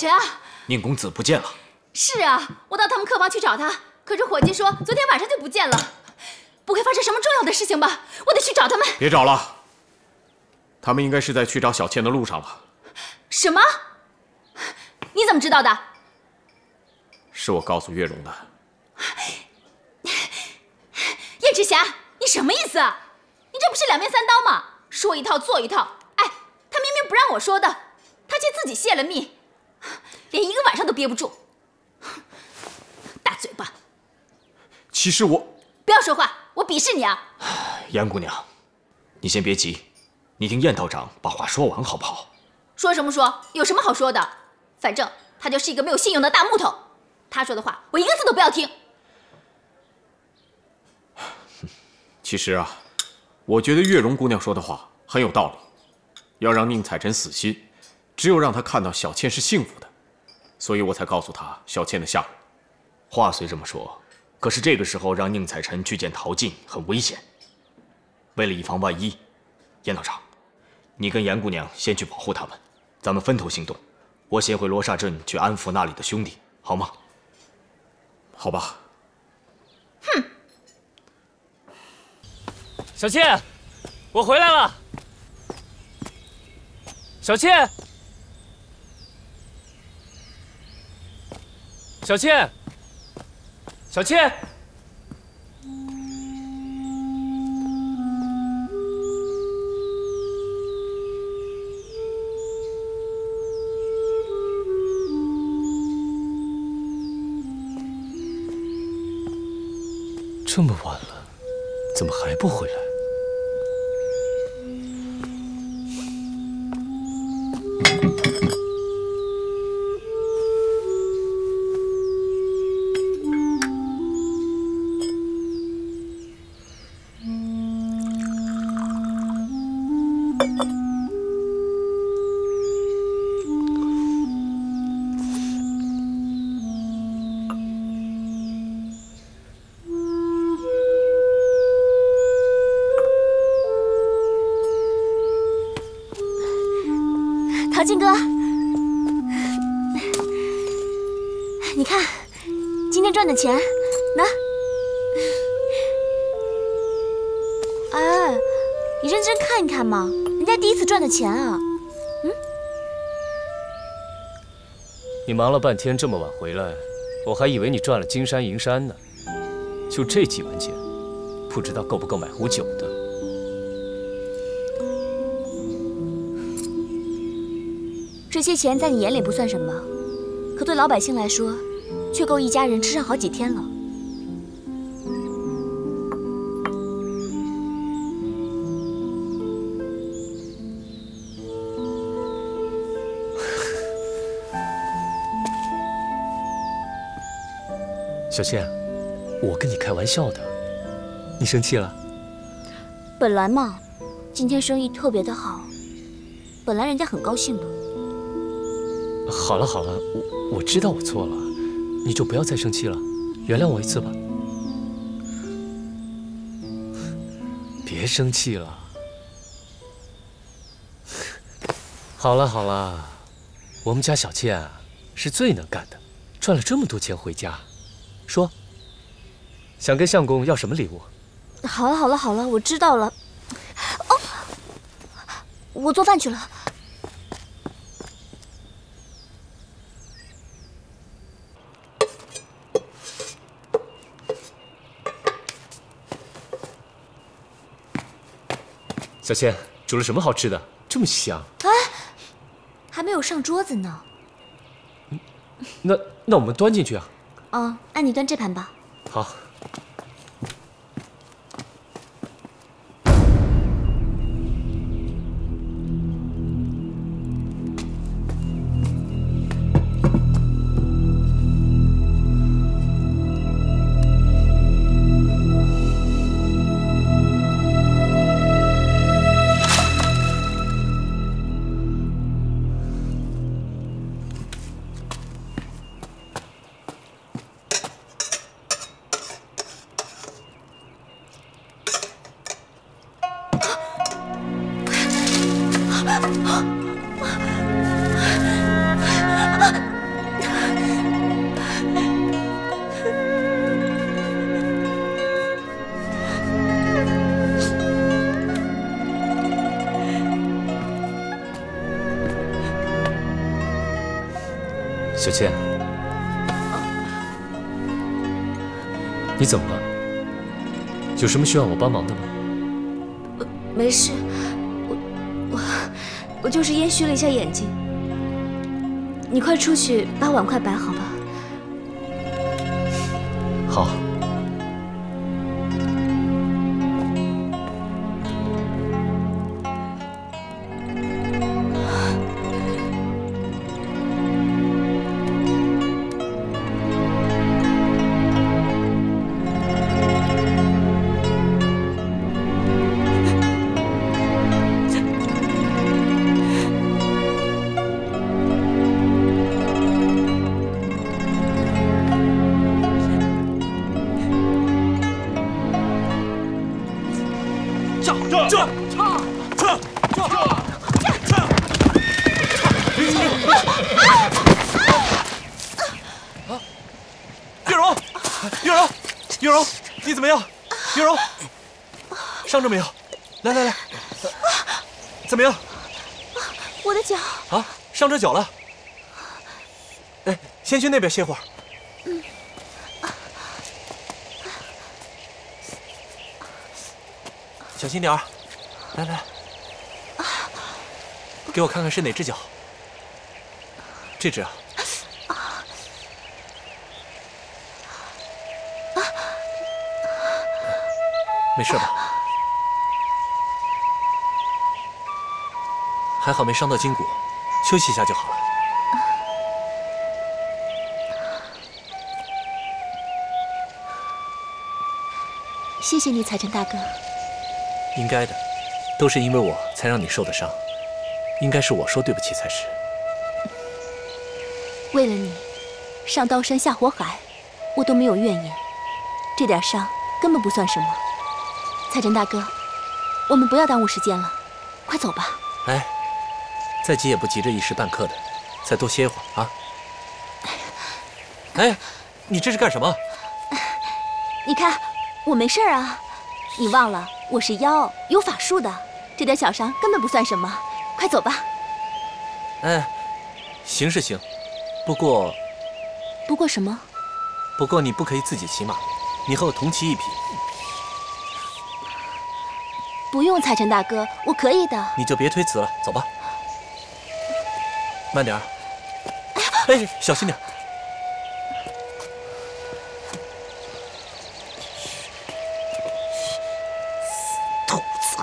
晨啊，宁公子不见了。是啊，我到他们客房去找他，可是伙计说昨天晚上就不见了。不会发生什么重要的事情吧？我得去找他们。别找了，他们应该是在去找小倩的路上了。什么？你怎么知道的？是我告诉月容的。燕赤霞，你什么意思啊？你这不是两面三刀吗？说一套做一套。哎，他明明不让我说的，他却自己泄了密，连一个晚上都憋不住。大嘴巴！其实我……不要说话，我鄙视你啊！严姑娘，你先别急，你听燕道长把话说完好不好？说什么说？有什么好说的？反正他就是一个没有信用的大木头，他说的话我一个字都不要听。其实啊，我觉得月容姑娘说的话很有道理，要让宁采臣死心，只有让他看到小倩是幸福的，所以我才告诉他小倩的下落。话虽这么说，可是这个时候让宁采臣拒剑逃进很危险。为了以防万一，燕道长，你跟严姑娘先去保护他们，咱们分头行动。我先回罗刹镇去安抚那里的兄弟，好吗？好吧。哼。小倩，我回来了。小倩，小倩，小倩。这么晚了，怎么还不回来？陶静哥，你看，今天赚的钱，拿。哎，你认真看一看嘛，人家第一次赚的钱啊。你忙了半天这么晚回来，我还以为你赚了金山银山呢。就这几文钱，不知道够不够买壶酒的。这些钱在你眼里不算什么，可对老百姓来说，却够一家人吃上好几天了。小倩，我跟你开玩笑的，你生气了？本来嘛，今天生意特别的好，本来人家很高兴的。好了好了，我知道我错了，你就不要再生气了，原谅我一次吧。别生气了。好了好了，我们家小倩啊是最能干的，赚了这么多钱回家。说，想跟相公要什么礼物？好了好了好了，我知道了。哦，我做饭去了。小倩煮了什么好吃的？这么香！哎，还没有上桌子呢。那我们端进去啊。哦，那你端这盘吧。好。小倩，你怎么了？有什么需要我帮忙的吗？没事，我就是烟虚了一下眼睛。你快出去把碗筷摆好吧。好。月柔，你怎么样？月柔，伤着没有？来，怎么样？我的脚啊，伤着脚了。哎，先去那边歇会儿。小心点儿。来，给我看看是哪只脚。这只啊。没事吧？还好没伤到筋骨，休息一下就好了。谢谢你，彩晨大哥。应该的，都是因为我才让你受的伤，应该是我说对不起才是。为了你，上刀山下火海，我都没有怨言，这点伤根本不算什么。彩晨大哥，我们不要耽误时间了，快走吧。哎，再急也不急着一时半刻的，再多歇一会儿啊。哎，你这是干什么？你看，我没事啊。你忘了我是妖，有法术的，这点小伤根本不算什么。快走吧。哎，行是行，不过什么？不过你不可以自己骑马，你和我同骑一匹。不用，彩晨大哥，我可以的。你就别推辞了，走吧。慢点儿。哎，小心点。兔子！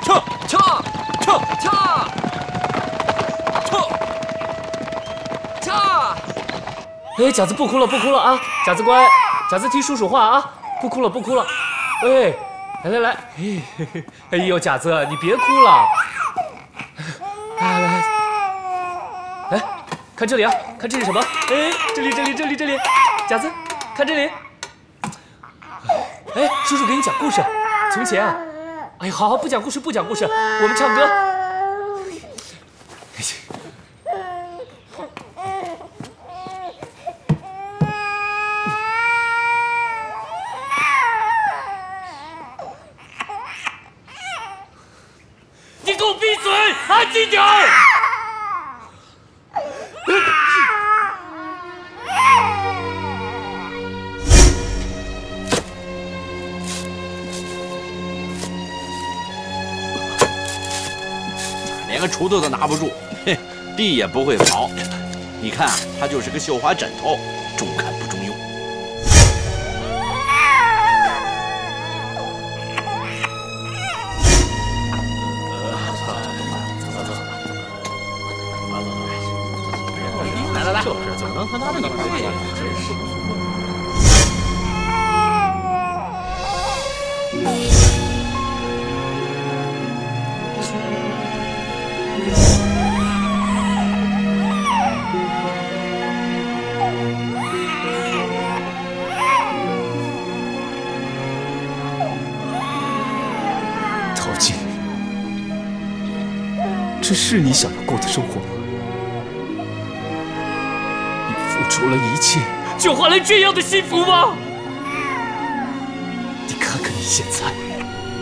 撤！哎，甲子不哭了啊！甲子乖，甲子听叔叔话啊！不哭了。喂。来，哎呦，甲子，你别哭了，来，看这里啊，看这是什么？哎，这里，甲子，看这里。哎，叔叔给你讲故事。从前啊，哎，好，不讲故事，我们唱歌。你给我闭嘴，安静点儿！连个锄头都拿不住，嘿，地也不会刨。你看啊，它就是个绣花枕头，中看不中用。来，就是怎么能和他们一块呀？真是。陶静，这是你想要过的生活吗？付出了一切，就换来这样的幸福吗？你看看你现在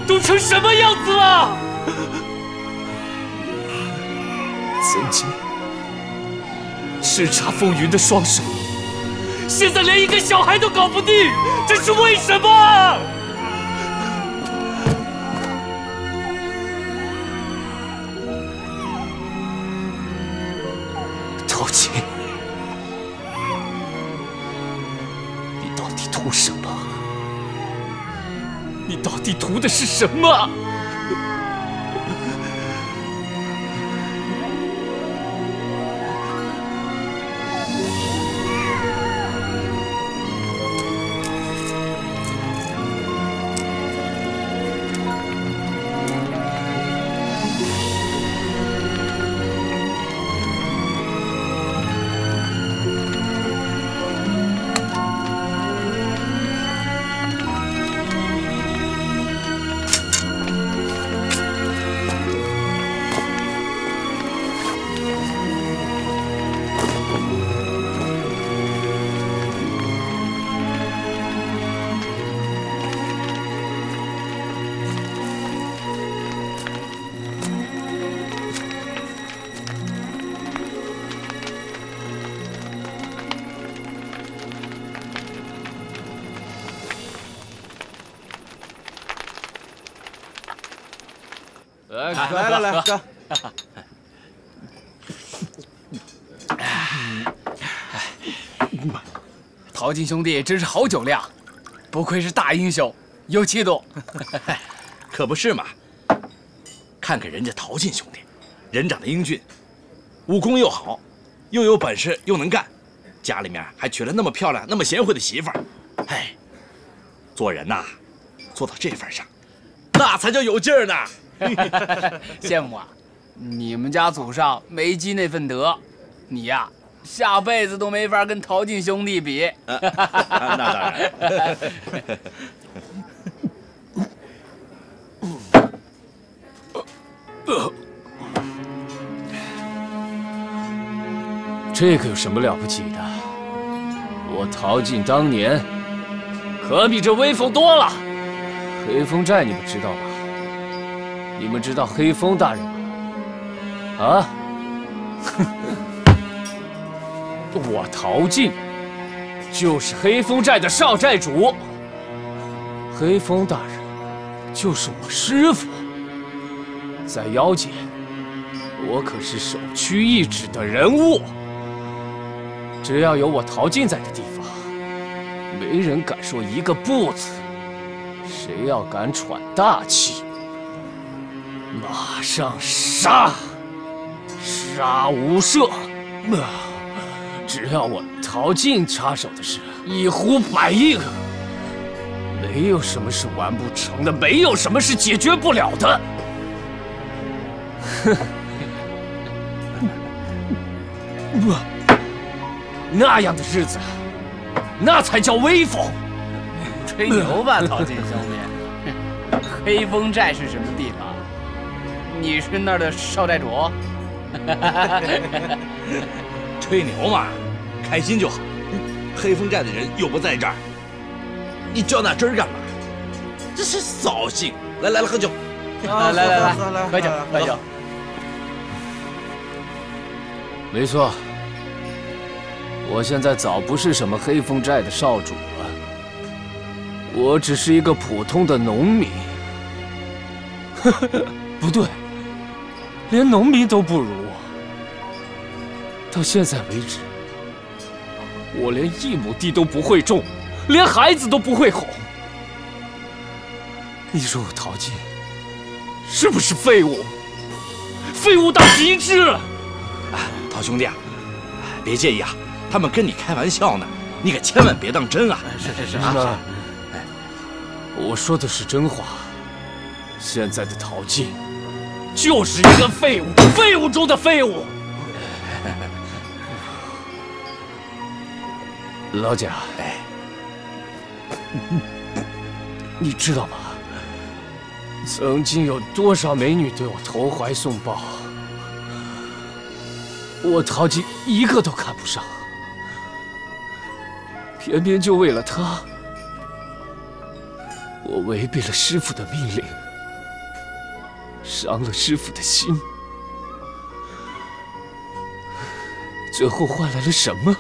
都成什么样子了！曾经叱咤风云的双手，现在连一个小孩都搞不定，这是为什么？陶青，你到底图什么？你到底图的是什么？来，哥。陶进兄弟真是好酒量，不愧是大英雄，有气度。可不是嘛！看看人家陶进兄弟，人长得英俊，武功又好，又有本事又能干，家里面还娶了那么漂亮、那么贤惠的媳妇儿。哎，做人呐，做到这份上，那才叫有劲儿呢。羡慕啊！你们家祖上没积那份德，你呀，下辈子都没法跟陶进兄弟比。那当然。这个有什么了不起的？我陶进当年可比这威风多了。黑风寨你们知道吧？你们知道黑风大人吗？啊？我陶进就是黑风寨的少寨主，黑风大人就是我师父。在妖界，我可是首屈一指的人物。只要有我陶进在的地方，没人敢说一个不字。谁要敢喘大气，马上杀，杀无赦。只要我陶进插手的事，一呼百应。没有什么是完不成的，没有什么是解决不了的。哼，那样的日子，那才叫威风。吹牛吧，陶进兄弟！黑风寨是什么地方？你是那儿的少寨主？吹牛嘛，开心就好。黑风寨的人又不在这儿，你较那真儿干嘛？这是扫兴！来，喝酒。来，喝酒。没错，我现在早不是什么黑风寨的少主了，我只是一个普通的农民。不对，连农民都不如。到现在为止，我连1亩地都不会种，连孩子都不会哄。你说我陶进是不是废物？废物到极致！陶兄弟啊，别介意啊，他们跟你开玩笑呢，你可千万别当真啊！是啊，我说的是真话。现在的陶进就是一个废物，废物中的废物。老贾，你知道吗？曾经有多少美女对我投怀送抱，我陶进一个都看不上，偏偏就为了她，我违背了师父的命令，伤了师父的心。最后换来了什么？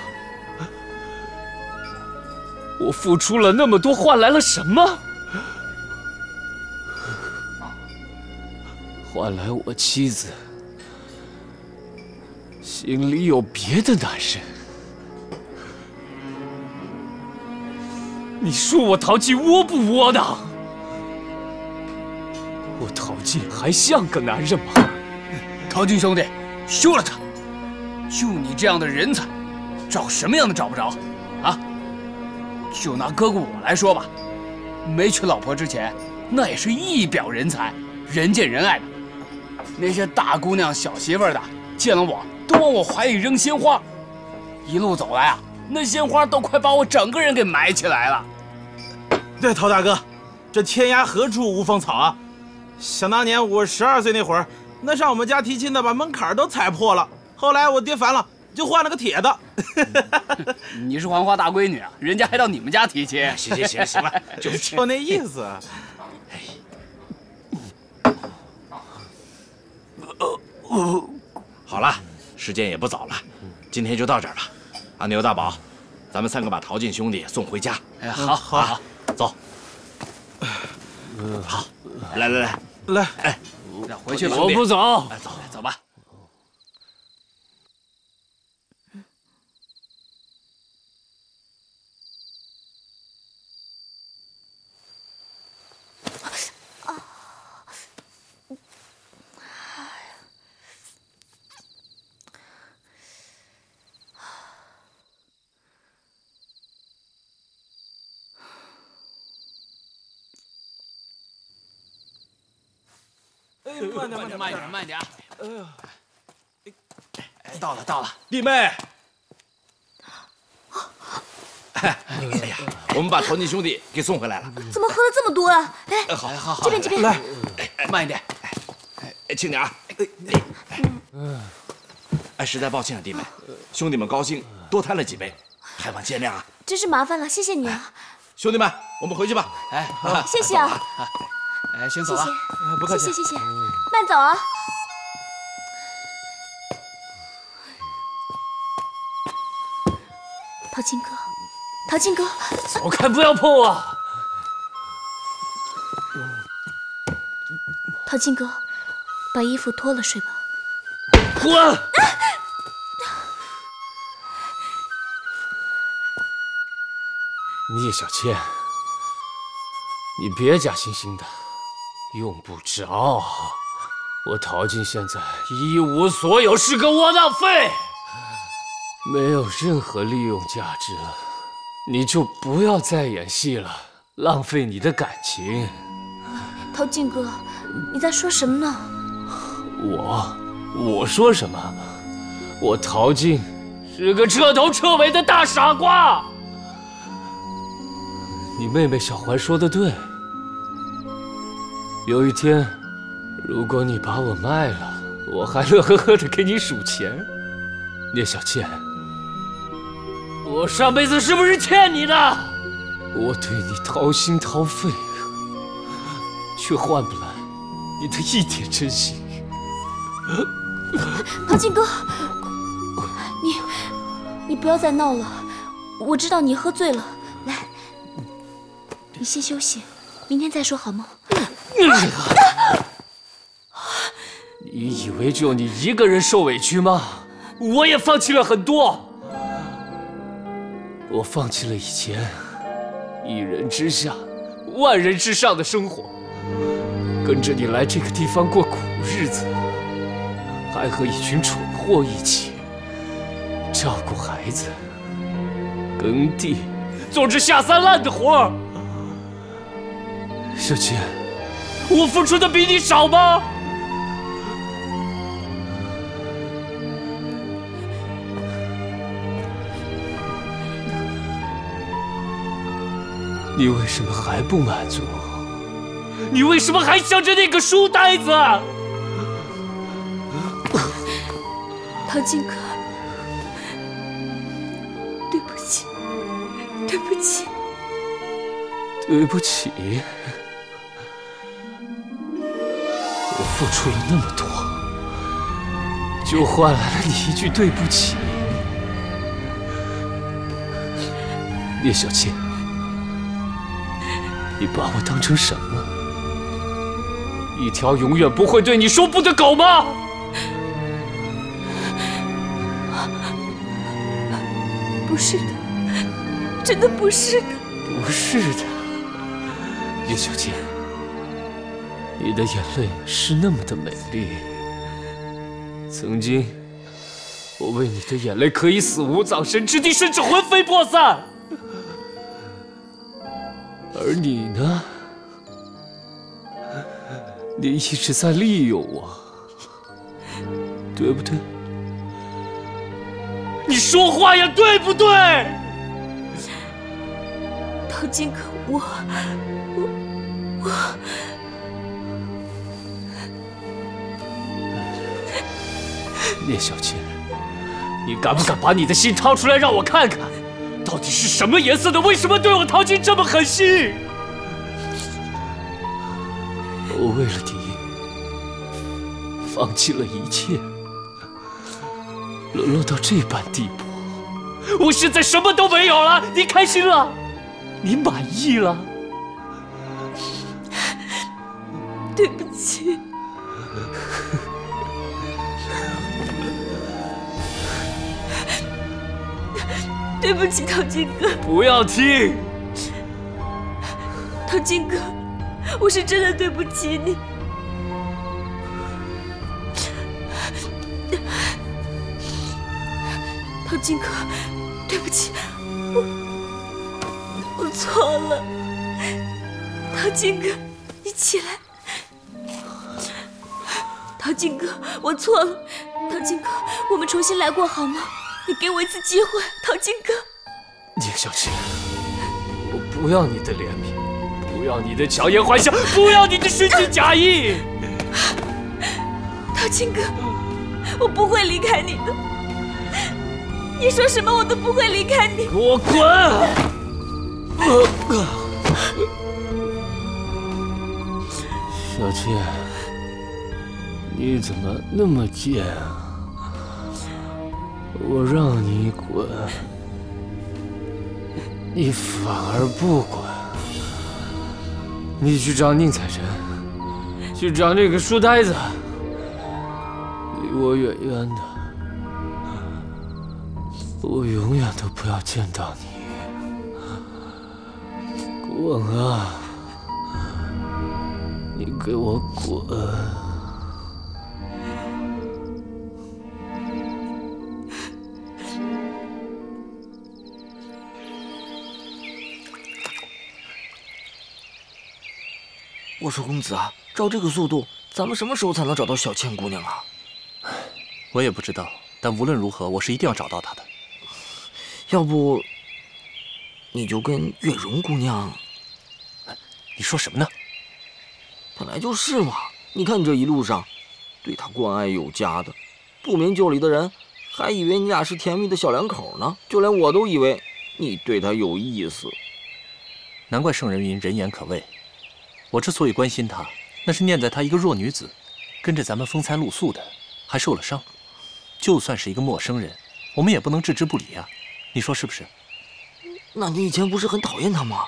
我付出了那么多，换来了什么？换来我妻子心里有别的男人。你说我陶静窝不窝囊？我陶静还像个男人吗？陶静兄弟，休了他！就你这样的人才，找什么样的找不着？啊？就拿哥哥我来说吧，没娶老婆之前，那也是一表人才，人见人爱的。那些大姑娘小媳妇的，见了我都往我怀里扔鲜花，一路走来啊，那鲜花都快把我整个人给埋起来了。对，陶大哥，这天涯何处无芳草啊！想当年我12岁那会儿，那上我们家提亲的把门槛都踩破了。后来我爹烦了，就换了个铁的。你是黄花大闺女啊，人家还到你们家提亲。行了，就那意思。好了，时间也不早了，今天就到这儿吧。阿牛大宝，咱们3个把陶静兄弟送回家。哎，好，走。好，来，哎，回去吧。我不走。走吧。慢点。到了，弟妹。哎呀，我们把陶静兄弟给送回来了。怎么喝了这么多啊？哎，好，这边，来，慢一点。轻点啊。哎，实在抱歉啊，弟妹，兄弟们高兴多贪了几杯，还望见谅啊。真是麻烦了，谢谢你啊。兄弟们，我们回去吧。哎，谢谢啊。哎，先走了。不客气。谢谢，慢走啊。陶静哥，走开，不要碰我！陶静哥，把衣服脱了睡吧。滚！聂小倩，你别假惺惺的，用不着。我陶静现在一无所有，是个窝囊废，没有任何利用价值了。你就不要再演戏了，浪费你的感情。陶静哥，你在说什么呢？我说什么？我陶静是个彻头彻尾的大傻瓜。你妹妹小环说的对，有一天，如果你把我卖了，我还乐呵呵的给你数钱。聂小倩，我上辈子是不是欠你的？我对你掏心掏肺，却换不来你的一点真心。陶静哥，你不要再闹了，我知道你喝醉了，来，你先休息，明天再说好吗？你以为就你一个人受委屈吗？我也放弃了很多。我放弃了以前一人之下、万人之上的生活，跟着你来这个地方过苦日子，还和一群蠢货一起照顾孩子、耕地，做着下三滥的活儿。小倩，我付出的比你少吗？你为什么还不满足？你为什么还想着那个书呆子？陶静哥，对不起，对不起，对不起，我付出了那么多，就换来了你一句对不起。聂小倩，你把我当成什么？一条永远不会对你说不的狗吗？不是的，真的不是的。不是的，聂小倩，你的眼泪是那么的美丽。曾经，我为你的眼泪可以死无葬身之地，甚至魂飞魄散。而你呢？你一直在利用我，对不对？你说话呀，对不对？陶金哥，我，聂小倩，你敢不敢把你的心掏出来让我看看，到底是什么颜色的？为什么对我陶金这么狠心？我为了你，放弃了一切，沦落到这般地步。我现在什么都没有了，你开心了？你满意了？对不起。对不起，陶金哥。不要听。陶金哥，我是真的对不起你。陶金哥，对不起，我错了。陶金哥，你起来。陶金哥，我错了。陶金哥，我们重新来过好吗？你给我一次机会，陶金哥。聂小倩，我不要你的怜悯，不要你的强颜欢笑，不要你的虚情假意。陶金哥，我不会离开你的。你说什么我都不会离开你。给我滚！小倩，你怎么那么贱啊？我让你滚，你反而不滚。你去找宁采臣，去找那个书呆子，离我远远的。我永远都不要见到你。滚啊！你给我滚！我说公子啊，照这个速度，咱们什么时候才能找到小倩姑娘啊？我也不知道，但无论如何，我是一定要找到她的。要不，你就跟月容姑娘……你说什么呢？本来就是嘛。你看你这一路上，对她关爱有加的，不明就里的人还以为你俩是甜蜜的小两口呢。就连我都以为你对她有意思。难怪圣人云人言可畏。我之所以关心她，那是念在她一个弱女子，跟着咱们风餐露宿的，还受了伤。就算是一个陌生人，我们也不能置之不理啊。你说是不是？那你以前不是很讨厌她吗？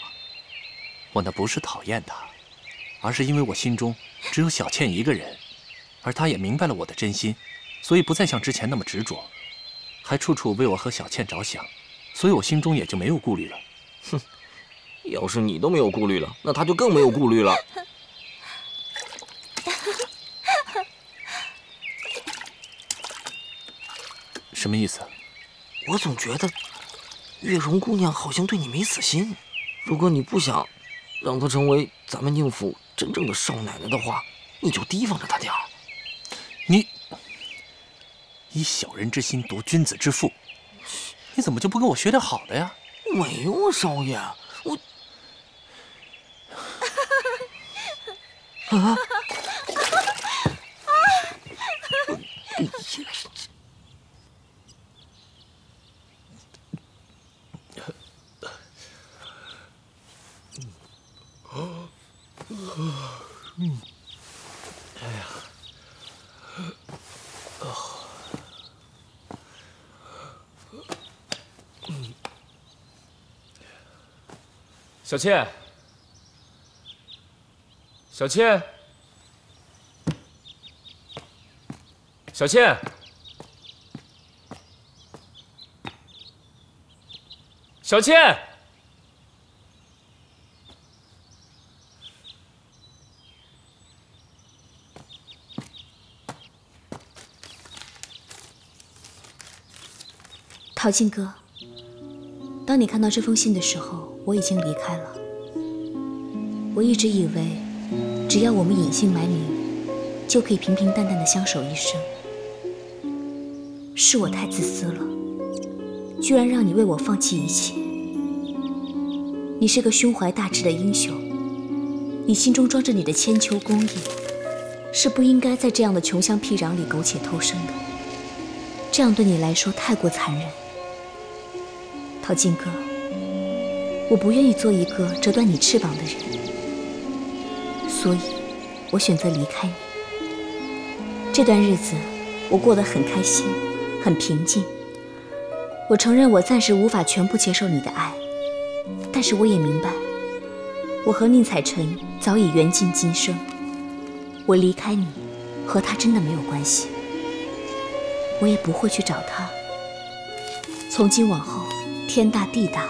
我那不是讨厌她，而是因为我心中只有小倩一个人，而她也明白了我的真心，所以不再像之前那么执着，还处处为我和小倩着想，所以我心中也就没有顾虑了。哼，要是你都没有顾虑了，那她就更没有顾虑了。什么意思？我总觉得月容姑娘好像对你没死心。如果你不想让她成为咱们宁府真正的少奶奶的话，你就提防着她点儿。你以小人之心度君子之腹，你怎么就不跟我学点好的呀？没有啊，少爷，我啊。哎呀，小倩，小倩，小倩，小倩。陶静哥，当你看到这封信的时候，我已经离开了。我一直以为，只要我们隐姓埋名，就可以平平淡淡的相守一生。是我太自私了，居然让你为我放弃一切。你是个胸怀大志的英雄，你心中装着你的千秋功义，是不应该在这样的穷乡僻壤里苟且偷生的。这样对你来说太过残忍。陶静哥，我不愿意做一个折断你翅膀的人，所以我选择离开你。这段日子我过得很开心，很平静。我承认我暂时无法全部接受你的爱，但是我也明白，我和宁采臣早已缘尽今生。我离开你，和他真的没有关系，我也不会去找他。从今往后，天大地大，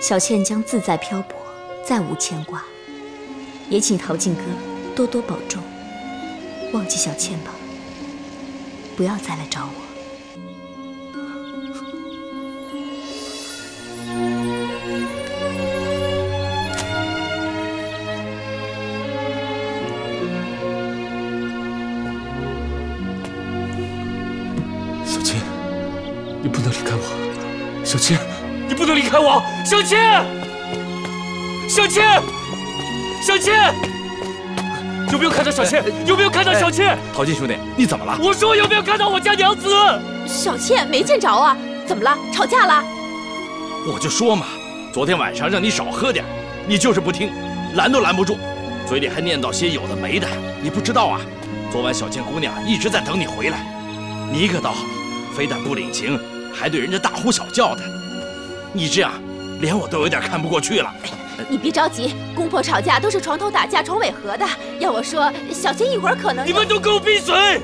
小倩将自在漂泊，再无牵挂。也请陶静哥多多保重，忘记小倩吧，不要再来找我。小倩，你不能离开我！小倩，你不能离开我！小倩，小倩，小倩，有没有看到小倩？有没有看到小倩？陶进兄弟，你怎么了？我说有没有看到我家娘子？小倩没见着啊，怎么了？吵架了？我就说嘛，昨天晚上让你少喝点，你就是不听，拦都拦不住，嘴里还念叨些有的没的。你不知道啊，昨晚小倩姑娘一直在等你回来，你可倒好，非但不领情，还对人家大呼小叫的。你这样，连我都有点看不过去了。你别着急，公婆吵架都是床头打架床尾和的。要我说，小倩一会儿可能……你们都给我闭嘴！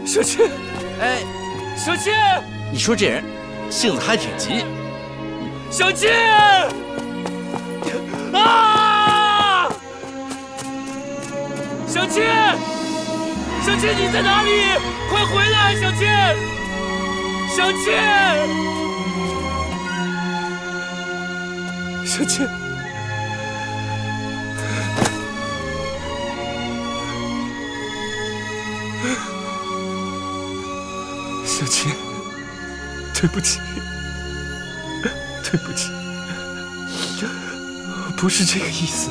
小倩，哎，小倩，你说这人性子还挺急。小倩，啊！小倩，小倩你在哪里？快回来，小倩，小倩。小倩，小倩，对不起，对不起，不是这个意思。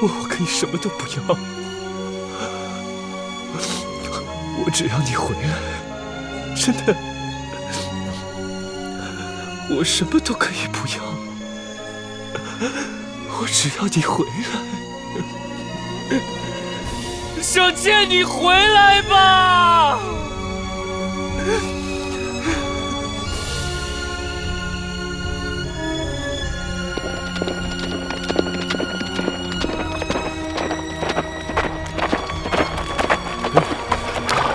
我可以什么都不要，我只要你回来，真的。我什么都可以不要，我只要你回来。小倩，你回来吧！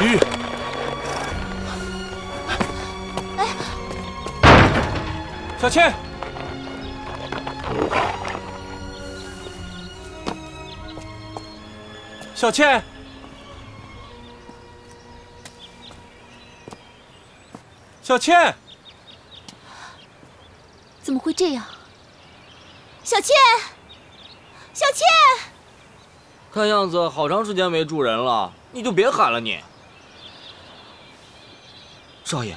玉。小倩，小倩，小倩，怎么会这样？小倩，小倩，看样子好长时间没住人了，你就别喊了你。少爷，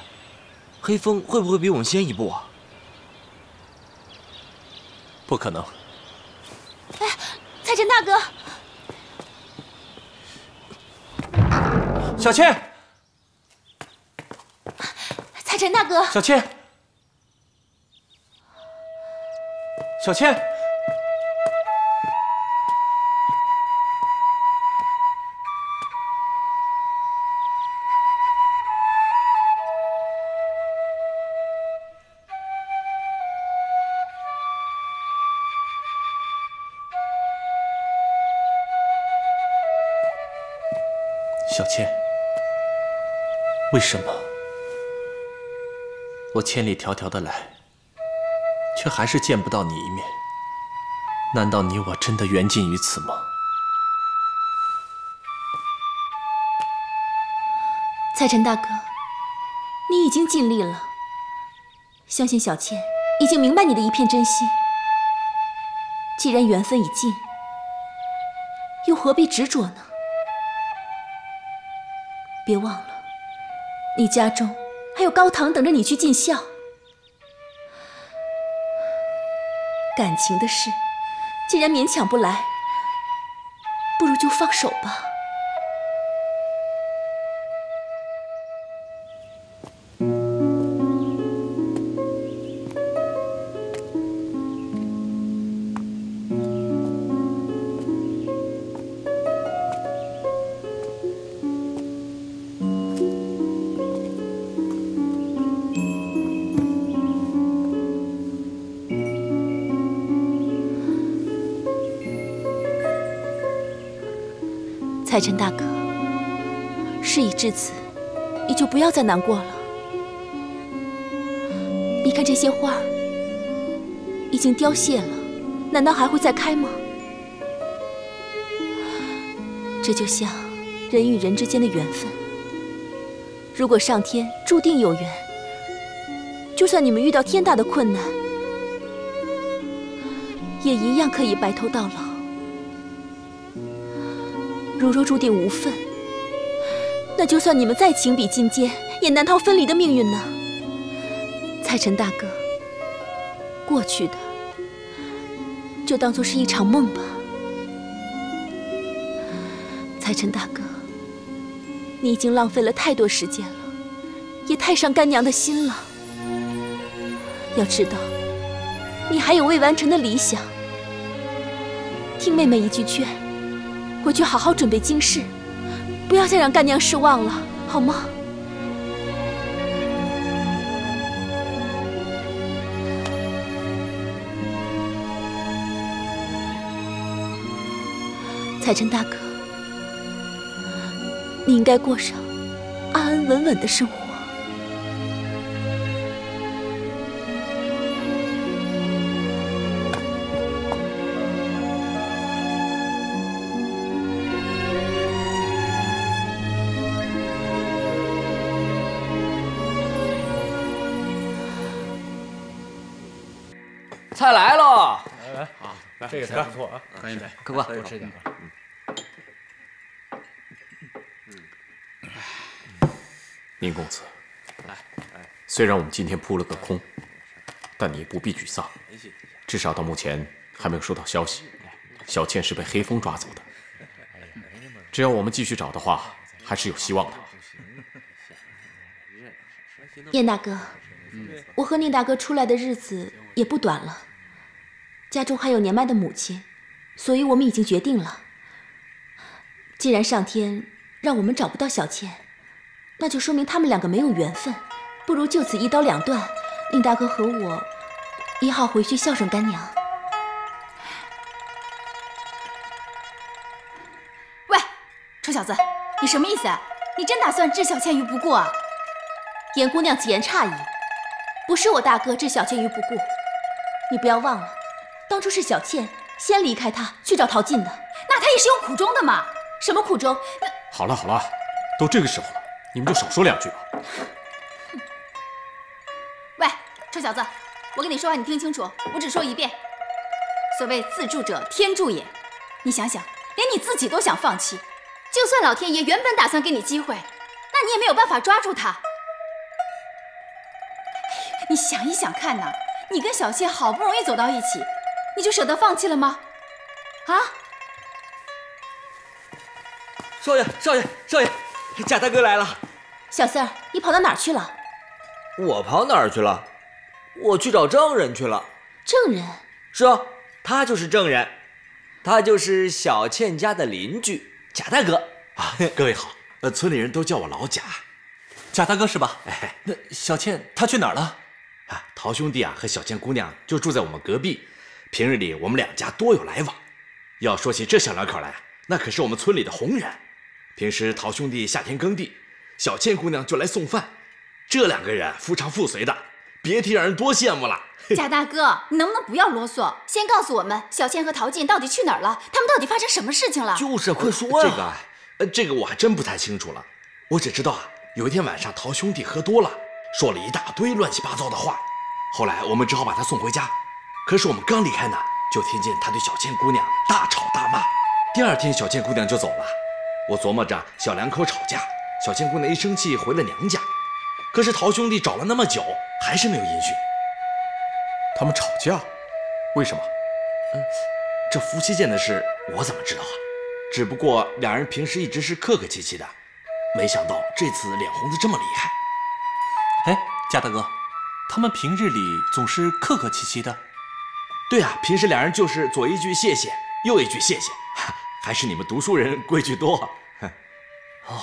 黑风会不会比我们先一步啊？不可能。哎，彩臣大哥，小倩，彩臣大哥，小倩，小倩，小倩，为什么我千里迢迢的来，却还是见不到你一面？难道你我真的缘尽于此吗？蔡晨大哥，你已经尽力了，相信小倩已经明白你的一片真心。既然缘分已尽，又何必执着呢？别忘了，你家中还有高堂等着你去尽孝。感情的事，既然勉强不来，不如就放手吧。蔡晨大哥，事已至此，你就不要再难过了。你看这些花儿已经凋谢了，难道还会再开吗？这就像人与人之间的缘分，如果上天注定有缘，就算你们遇到天大的困难，也一样可以白头到老。如若注定无份，那就算你们再情比金坚，也难逃分离的命运呢。蔡晨大哥，过去的就当作是一场梦吧。蔡晨大哥，你已经浪费了太多时间了，也太伤干娘的心了。要知道，你还有未完成的理想。听妹妹一句劝，回去好好准备经事，不要再让干娘失望了，好吗？彩晨大哥，你应该过上安安稳稳的生活。菜来了，来啊，这个菜不错啊，可以的，客官多吃点。宁公子，虽然我们今天扑了个空，但你也不必沮丧，至少到目前还没有收到消息，小倩是被黑风抓走的。只要我们继续找的话，还是有希望的。燕大哥，我和宁大哥出来的日子也不短了，家中还有年迈的母亲，所以我们已经决定了，既然上天让我们找不到小倩，那就说明他们两个没有缘分，不如就此一刀两断，宁大哥和我1号回去孝顺干娘。喂，臭小子，你什么意思啊？你真打算置小倩于不顾啊？严姑娘此言差矣，不是我大哥置小倩于不顾，你不要忘了，当初是小倩先离开他去找陶晋的，那他也是有苦衷的嘛。什么苦衷？好了好了，都这个时候了，你们就少说两句吧。喂，臭小子，我跟你说话你听清楚，我只说一遍，所谓自助者天助也。你想想，连你自己都想放弃，就算老天爷原本打算给你机会，那你也没有办法抓住他。你想一想看呐，你跟小倩好不容易走到一起，你就舍得放弃了吗？啊？少爷，少爷，少爷，贾大哥来了。小四儿，你跑到哪儿去了？我跑哪儿去了？我去找证人去了。证人？是啊，他就是证人，他就是小倩家的邻居贾大哥啊。各位好，村里人都叫我老贾。贾大哥是吧？哎，那小倩她去哪儿了？啊，陶兄弟啊和小倩姑娘就住在我们隔壁，平日里我们两家多有来往。要说起这小两口来，那可是我们村里的红人。平时陶兄弟夏天耕地，小倩姑娘就来送饭，这2个人夫唱妇随的，别提让人多羡慕了。贾大哥，你能不能不要啰嗦，先告诉我们小倩和陶进到底去哪儿了？他们到底发生什么事情了？就是快说呀！这个我还真不太清楚了，我只知道有一天晚上陶兄弟喝多了，说了一大堆乱七八糟的话，后来我们只好把他送回家。可是我们刚离开呢，就听见他对小倩姑娘大吵大骂。第2天小倩姑娘就走了，我琢磨着小2口吵架，小倩姑娘一生气回了娘家。可是陶兄弟找了那么久，还是没有音讯。他们吵架？为什么？这夫妻间的事我怎么知道啊？只不过2人平时一直是客客气气的，没想到这次脸红得这么厉害。哎，贾大哥，他们平日里总是客客气气的。对啊，平时2人就是左一句谢谢，右一句谢谢，还是你们读书人规矩多。哦，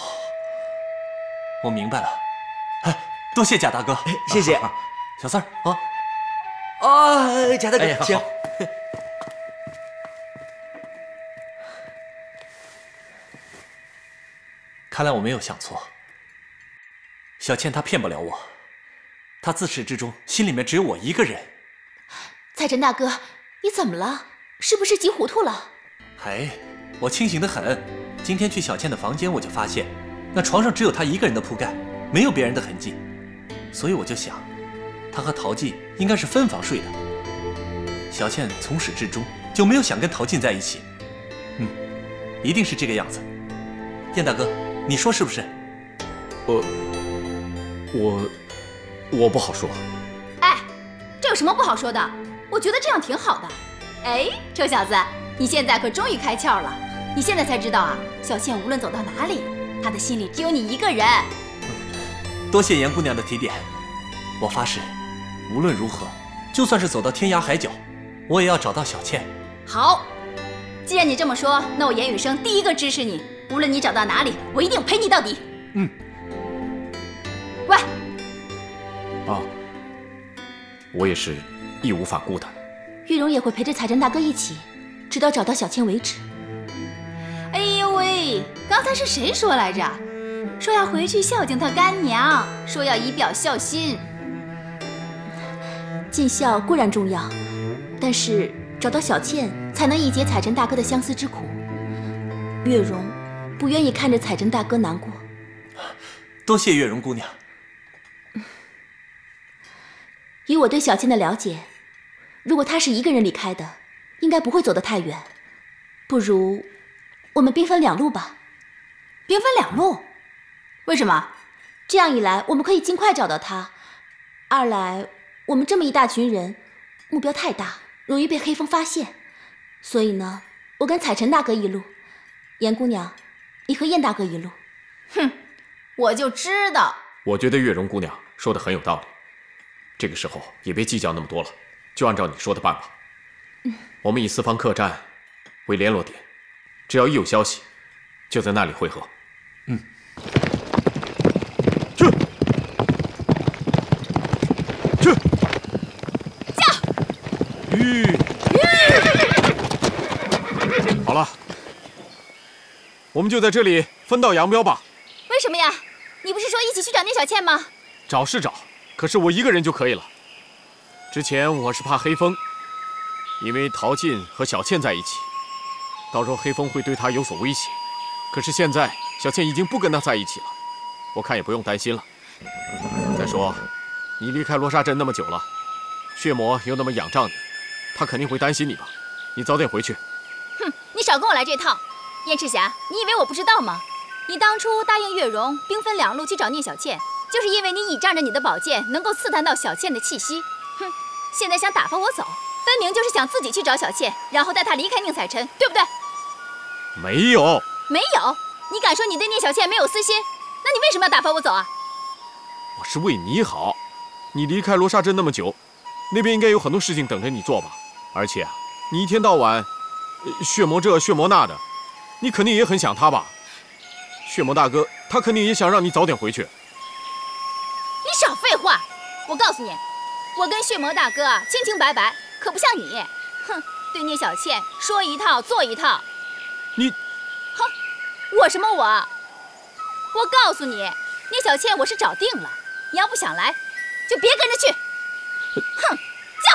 我明白了。哎，多谢贾大哥，谢谢。小四儿啊。哦，贾大哥，请。看来我没有想错，小倩她骗不了我，她自始至终心里面只有我一个人。彩晨大哥，你怎么了？是不是急糊涂了？哎，我清醒得很。今天去小倩的房间，我就发现那床上只有她一个人的铺盖，没有别人的痕迹，所以我就想，她和陶进应该是分房睡的。小倩从始至终就没有想跟陶进在一起，一定是这个样子。燕大哥，你说是不是？我不好说。哎，这有什么不好说的？我觉得这样挺好的。哎，臭小子，你现在可终于开窍了。你现在才知道啊，小倩无论走到哪里，她的心里只有你一个人。多谢严姑娘的提点，我发誓，无论如何，就算是走到天涯海角，我也要找到小倩。好，既然你这么说，那我严雨生第一个支持你。无论你找到哪里，我一定陪你到底。喂，我也是义无反顾的。玉荣也会陪着彩珍大哥一起，直到找到小倩为止。哎呦喂，刚才是谁说来着？说要回去孝敬他干娘，说要以表孝心。尽孝固然重要，但是找到小倩才能一解彩珍大哥的相思之苦。月容不愿意看着彩珍大哥难过。多谢月容姑娘。以我对小倩的了解，如果她是一个人离开的，应该不会走得太远。不如我们兵分2路吧。兵分2路？为什么？这样一来，我们可以尽快找到她；二来，我们这么一大群人，目标太大，容易被黑风发现。所以呢，我跟彩晨大哥一路，严姑娘，你和燕大哥一路。哼，我就知道。我觉得月容姑娘说的很有道理。这个时候也别计较那么多了，就按照你说的办吧。我们以4方客栈为联络点，只要一有消息，就在那里汇合。去！驾！好了，我们就在这里分道扬镳吧。为什么呀？你不是说一起去找聂小倩吗？找是找，可是我一个人就可以了。之前我是怕黑风，因为陶进和小倩在一起，到时候黑风会对他有所威胁。可是现在小倩已经不跟他在一起了，我看也不用担心了。再说，你离开罗刹镇那么久了，血魔又那么仰仗你，他肯定会担心你吧？你早点回去。哼，你少跟我来这套。燕赤霞，你以为我不知道吗？你当初答应月容兵分2路去找聂小倩，就是因为你倚仗着你的宝剑能够刺探到小倩的气息。哼，现在想打发我走，分明就是想自己去找小倩，然后带她离开宁采臣，对不对？没有，没有。你敢说你对聂小倩没有私心？那你为什么要打发我走啊？我是为你好。你离开罗刹镇那么久，那边应该有很多事情等着你做吧？而且你一天到晚血魔这血魔那的，你肯定也很想他吧？血魔大哥他肯定也想让你早点回去。你少废话！我告诉你，我跟血魔大哥清清白白，可不像你。哼，对聂小倩说一套做一套。你，哼，我什么我？我告诉你，聂小倩我是找定了，你要不想来，就别跟着去。哼，叫！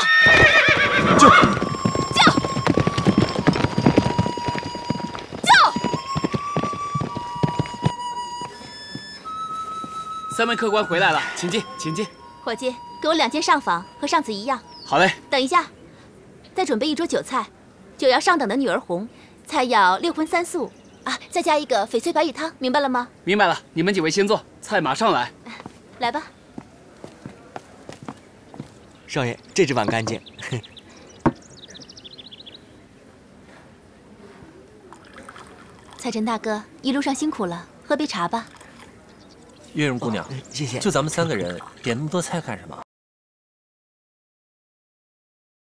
三位客官回来了，请进，请进。伙计，给我2件上坊，和上次一样。好嘞。等一下，再准备1桌酒菜，酒要上等的女儿红，菜要6荤3素啊，再加一个翡翠白玉汤，明白了吗？明白了，你们几位先坐，菜马上来。来吧。少爷，这只碗干净。彩珍大哥，一路上辛苦了，喝杯茶吧。月容姑娘，谢谢。就咱们3个人，点那么多菜干什么？